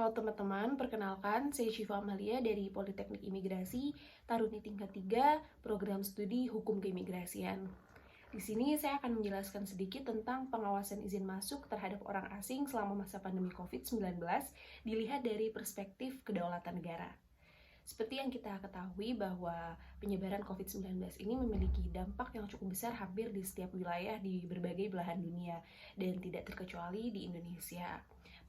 Halo teman-teman, perkenalkan saya Syifa Amalia dari Politeknik Imigrasi, Taruni tingkat 3, Program Studi Hukum Keimigrasian. Di sini saya akan menjelaskan sedikit tentang pengawasan izin masuk terhadap orang asing selama masa pandemi COVID-19 dilihat dari perspektif kedaulatan negara. Seperti yang kita ketahui bahwa penyebaran COVID-19 ini memiliki dampak yang cukup besar hampir di setiap wilayah di berbagai belahan dunia dan tidak terkecuali di Indonesia.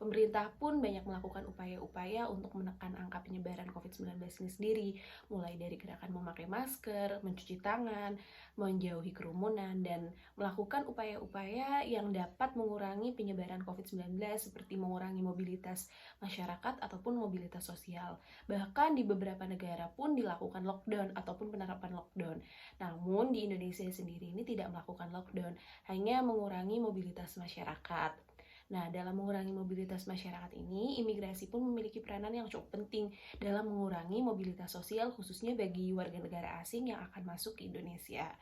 Pemerintah pun banyak melakukan upaya-upaya untuk menekan angka penyebaran COVID-19 ini sendiri, mulai dari gerakan memakai masker, mencuci tangan, menjauhi kerumunan, dan melakukan upaya-upaya yang dapat mengurangi penyebaran COVID-19 seperti mengurangi mobilitas masyarakat ataupun mobilitas sosial. Bahkan di beberapa negara pun dilakukan lockdown ataupun penerapan lockdown. Namun di Indonesia sendiri ini tidak melakukan lockdown, hanya mengurangi mobilitas masyarakat. Nah, dalam mengurangi mobilitas masyarakat ini, imigrasi pun memiliki peranan yang cukup penting dalam mengurangi mobilitas sosial khususnya bagi warga negara asing yang akan masuk ke Indonesia.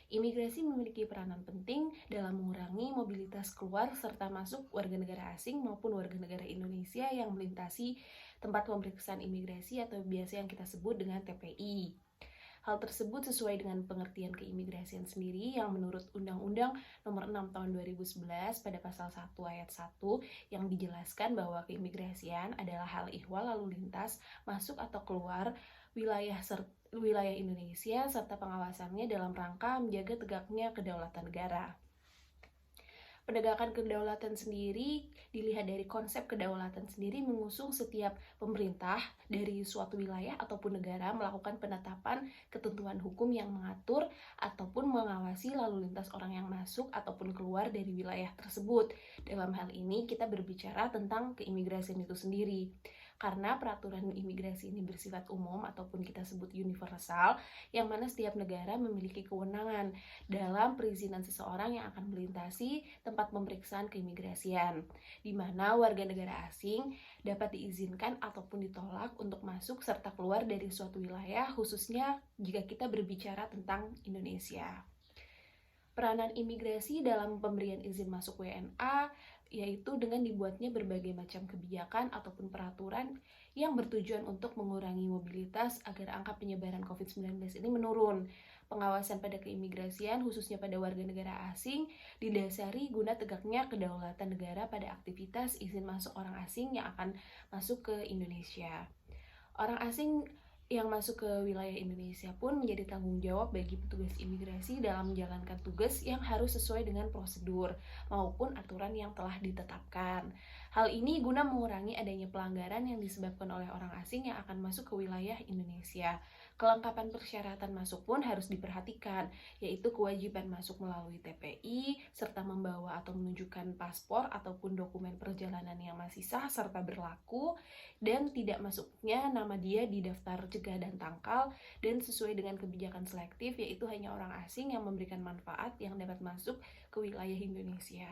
Imigrasi memiliki peranan penting dalam mengurangi mobilitas keluar serta masuk warga negara asing maupun warga negara Indonesia yang melintasi tempat pemeriksaan imigrasi atau biasa yang kita sebut dengan TPI. Hal tersebut sesuai dengan pengertian keimigrasian sendiri yang menurut Undang-Undang Nomor 6 Tahun 2011 pada pasal 1 ayat 1 yang dijelaskan bahwa keimigrasian adalah hal ihwal lalu lintas masuk atau keluar wilayah Indonesia serta pengawasannya dalam rangka menjaga tegaknya kedaulatan negara. Penegakan kedaulatan sendiri dilihat dari konsep kedaulatan sendiri mengusung setiap pemerintah dari suatu wilayah ataupun negara melakukan penetapan ketentuan hukum yang mengatur ataupun mengawasi lalu lintas orang yang masuk ataupun keluar dari wilayah tersebut. Dalam hal ini kita berbicara tentang keimigrasian itu sendiri. Karena peraturan imigrasi ini bersifat umum ataupun kita sebut universal, yang mana setiap negara memiliki kewenangan dalam perizinan seseorang yang akan melintasi tempat pemeriksaan keimigrasian, di mana warga negara asing dapat diizinkan ataupun ditolak untuk masuk serta keluar dari suatu wilayah, khususnya jika kita berbicara tentang Indonesia. Peranan imigrasi dalam pemberian izin masuk WNA yaitu dengan dibuatnya berbagai macam kebijakan ataupun peraturan yang bertujuan untuk mengurangi mobilitas agar angka penyebaran COVID-19 ini menurun. Pengawasan pada keimigrasian khususnya pada warga negara asing didasari guna tegaknya kedaulatan negara pada aktivitas izin masuk orang asing yang akan masuk ke Indonesia. Orang asing yang masuk ke wilayah Indonesia pun menjadi tanggung jawab bagi petugas imigrasi dalam menjalankan tugas yang harus sesuai dengan prosedur maupun aturan yang telah ditetapkan. Hal ini guna mengurangi adanya pelanggaran yang disebabkan oleh orang asing yang akan masuk ke wilayah Indonesia. Kelengkapan persyaratan masuk pun harus diperhatikan, yaitu kewajiban masuk melalui TPI, serta membawa atau menunjukkan paspor ataupun dokumen perjalanan yang masih sah serta berlaku, dan tidak masuknya nama dia di daftar cegah dan tangkal, dan sesuai dengan kebijakan selektif, yaitu hanya orang asing yang memberikan manfaat yang dapat masuk ke wilayah Indonesia.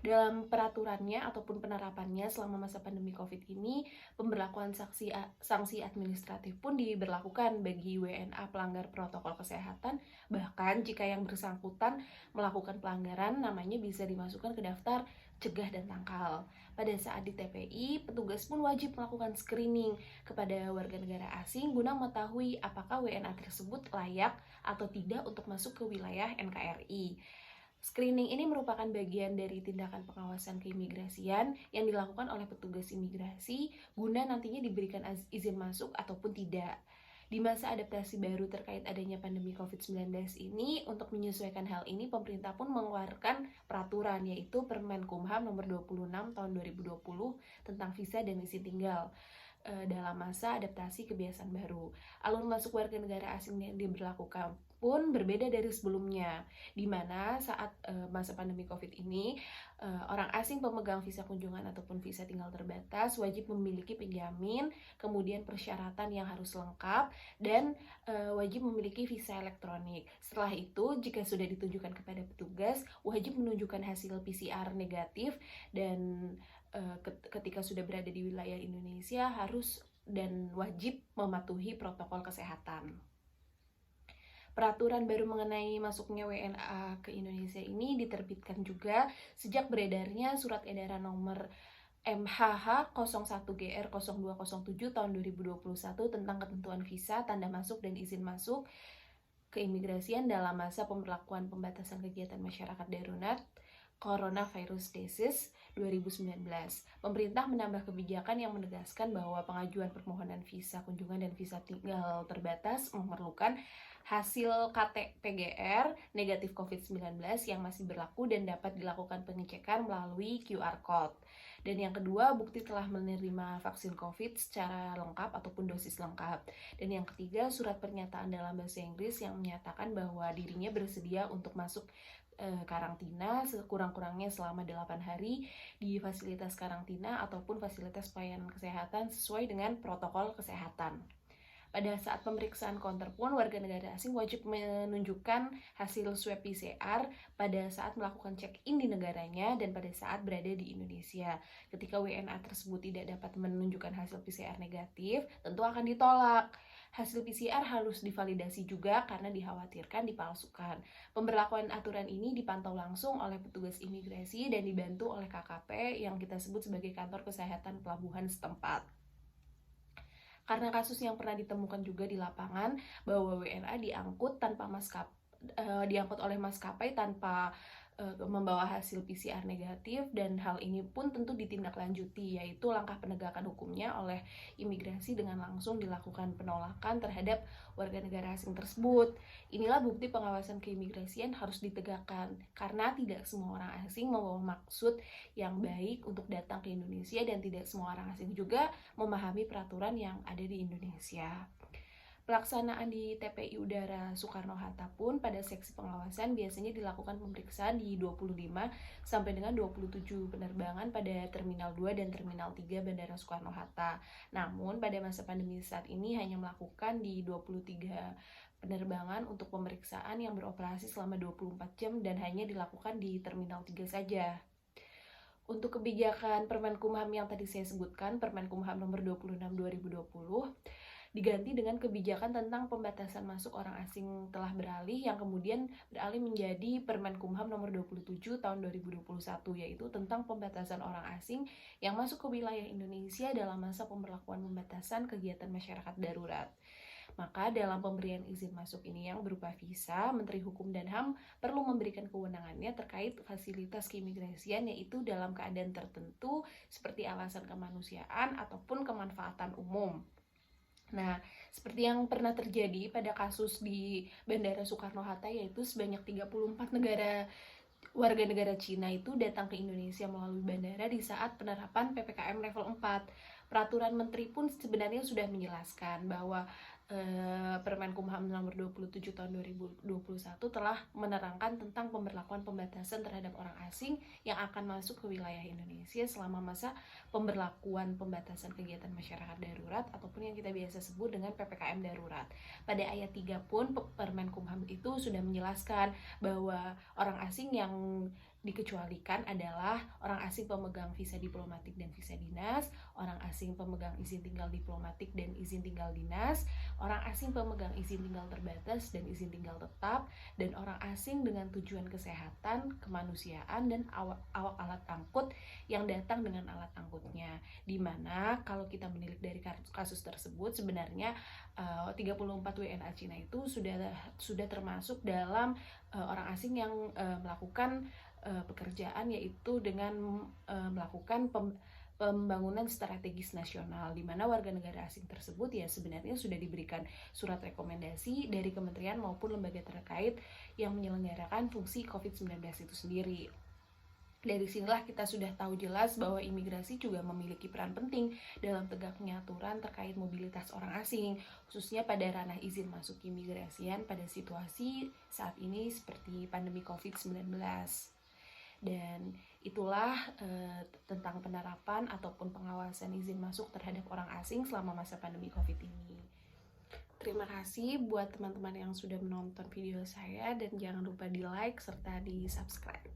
Dalam peraturannya ataupun penerapannya selama masa pandemi COVID ini, pemberlakuan sanksi administratif pun diberlakukan bagi WNA pelanggar protokol kesehatan, bahkan jika yang bersangkutan melakukan pelanggaran, namanya bisa dimasukkan ke daftar cegah dan tangkal. Pada saat di TPI, petugas pun wajib melakukan screening kepada warga negara asing guna mengetahui apakah WNA tersebut layak atau tidak untuk masuk ke wilayah NKRI. Screening ini merupakan bagian dari tindakan pengawasan keimigrasian yang dilakukan oleh petugas imigrasi guna nantinya diberikan izin masuk ataupun tidak. Di masa adaptasi baru terkait adanya pandemi COVID-19 ini, untuk menyesuaikan hal ini, pemerintah pun mengeluarkan peraturan, yaitu Permenkumham nomor 26 tahun 2020 tentang visa dan izin tinggal dalam masa adaptasi kebiasaan baru. Alur masuk warga negara asing yang diberlakukan pun berbeda dari sebelumnya, di mana saat masa pandemi COVID ini, orang asing pemegang visa kunjungan ataupun visa tinggal terbatas wajib memiliki penjamin, kemudian persyaratan yang harus lengkap, dan wajib memiliki visa elektronik. Setelah itu, jika sudah ditunjukkan kepada petugas, wajib menunjukkan hasil PCR negatif, dan ketika sudah berada di wilayah Indonesia harus dan wajib mematuhi protokol kesehatan. Peraturan baru mengenai masuknya WNA ke Indonesia ini diterbitkan juga sejak beredarnya Surat Edaran Nomor MHH 01GR 0207 tahun 2021 tentang ketentuan visa, tanda masuk, dan izin masuk keimigrasian dalam masa pemberlakuan pembatasan kegiatan masyarakat darurat Coronavirus Disease 2019. Pemerintah menambah kebijakan yang menegaskan bahwa pengajuan permohonan visa kunjungan dan visa tinggal terbatas memerlukan hasil KT-PGR negatif COVID-19 yang masih berlaku dan dapat dilakukan pengecekan melalui QR Code. Dan yang kedua, bukti telah menerima vaksin COVID secara lengkap ataupun dosis lengkap. Dan yang ketiga, surat pernyataan dalam bahasa Inggris yang menyatakan bahwa dirinya bersedia untuk masuk karantina sekurang-kurangnya selama 8 hari di fasilitas karantina ataupun fasilitas pelayanan kesehatan sesuai dengan protokol kesehatan. Pada saat pemeriksaan counter pun, warga negara asing wajib menunjukkan hasil swab PCR pada saat melakukan check-in di negaranya dan pada saat berada di Indonesia. Ketika WNA tersebut tidak dapat menunjukkan hasil PCR negatif, tentu akan ditolak. Hasil PCR harus divalidasi juga karena dikhawatirkan dipalsukan. Pemberlakuan aturan ini dipantau langsung oleh petugas imigrasi dan dibantu oleh KKP yang kita sebut sebagai kantor kesehatan pelabuhan setempat. Karena kasus yang pernah ditemukan juga di lapangan bahwa WNA diangkut oleh maskapai tanpa membawa hasil PCR negatif, dan hal ini pun tentu ditindaklanjuti, yaitu langkah penegakan hukumnya oleh imigrasi dengan langsung dilakukan penolakan terhadap warga negara asing tersebut. Inilah bukti pengawasan keimigrasian harus ditegakkan karena tidak semua orang asing membawa maksud yang baik untuk datang ke Indonesia dan tidak semua orang asing juga memahami peraturan yang ada di Indonesia. Pelaksanaan di TPI Udara Soekarno-Hatta pun pada seksi pengawasan biasanya dilakukan pemeriksaan di 25 sampai dengan 27 penerbangan pada Terminal 2 dan Terminal 3 Bandara Soekarno-Hatta. Namun pada masa pandemi saat ini hanya melakukan di 23 penerbangan untuk pemeriksaan yang beroperasi selama 24 jam dan hanya dilakukan di Terminal 3 saja. Untuk kebijakan Permenkumham yang tadi saya sebutkan, Permenkumham nomor 26 2020, diganti dengan kebijakan tentang pembatasan masuk orang asing telah beralih yang kemudian beralih menjadi Permenkumham nomor 27 tahun 2021, yaitu tentang pembatasan orang asing yang masuk ke wilayah Indonesia dalam masa pemberlakuan pembatasan kegiatan masyarakat darurat. Maka dalam pemberian izin masuk ini yang berupa visa, Menteri Hukum dan HAM perlu memberikan kewenangannya terkait fasilitas keimigrasian, yaitu dalam keadaan tertentu seperti alasan kemanusiaan ataupun kemanfaatan umum. Nah, seperti yang pernah terjadi pada kasus di Bandara Soekarno-Hatta, yaitu sebanyak 34 warga negara Cina itu datang ke Indonesia melalui bandara di saat penerapan PPKM level 4. Peraturan menteri pun sebenarnya sudah menjelaskan bahwa Permenkumham nomor 27 tahun 2021 telah menerangkan tentang pemberlakuan pembatasan terhadap orang asing yang akan masuk ke wilayah Indonesia selama masa pemberlakuan pembatasan kegiatan masyarakat darurat ataupun yang kita biasa sebut dengan PPKM darurat. Pada ayat 3 pun Permenkumham itu sudah menjelaskan bahwa orang asing yang dikecualikan adalah orang asing pemegang visa diplomatik dan visa dinas, orang asing pemegang izin tinggal diplomatik dan izin tinggal dinas, orang asing pemegang izin tinggal terbatas dan izin tinggal tetap, dan orang asing dengan tujuan kesehatan, kemanusiaan, dan awak alat angkut yang datang dengan alat angkutnya. Dimana kalau kita menilik dari kasus tersebut, sebenarnya 34 WNA Cina itu sudah termasuk dalam orang asing yang melakukan pekerjaan, yaitu dengan melakukan pembangunan strategis nasional, di mana warga negara asing tersebut ya sebenarnya sudah diberikan surat rekomendasi dari kementerian maupun lembaga terkait yang menyelenggarakan fungsi COVID-19 itu sendiri. Dari sinilah kita sudah tahu jelas bahwa imigrasi juga memiliki peran penting dalam tegaknya aturan terkait mobilitas orang asing, khususnya pada ranah izin masuk keimigrasian pada situasi saat ini seperti pandemi COVID-19. Dan itulah tentang penerapan ataupun pengawasan izin masuk terhadap orang asing selama masa pandemi COVID ini. Terima kasih buat teman-teman yang sudah menonton video saya, dan jangan lupa di like serta di subscribe.